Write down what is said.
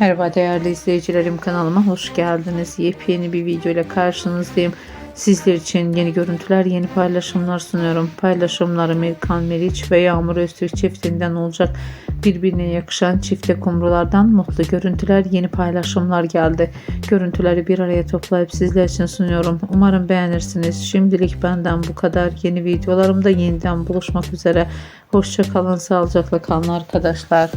Merhaba değerli izleyicilerim, kanalıma hoş geldiniz. Yepyeni bir video ile karşınızdayım. Sizler için yeni görüntüler, yeni paylaşımlar sunuyorum. Paylaşımlarım Erkan Meriç ve Yağmur Öztürk çiftinden olacak. Birbirine yakışan çifte kumrulardan mutlu görüntüler, yeni paylaşımlar geldi. Görüntüleri bir araya toplayıp sizler için sunuyorum. Umarım beğenirsiniz. Şimdilik benden bu kadar. Yeni videolarımda yeniden buluşmak üzere. Hoşça kalın, sağlıcakla kalın arkadaşlar.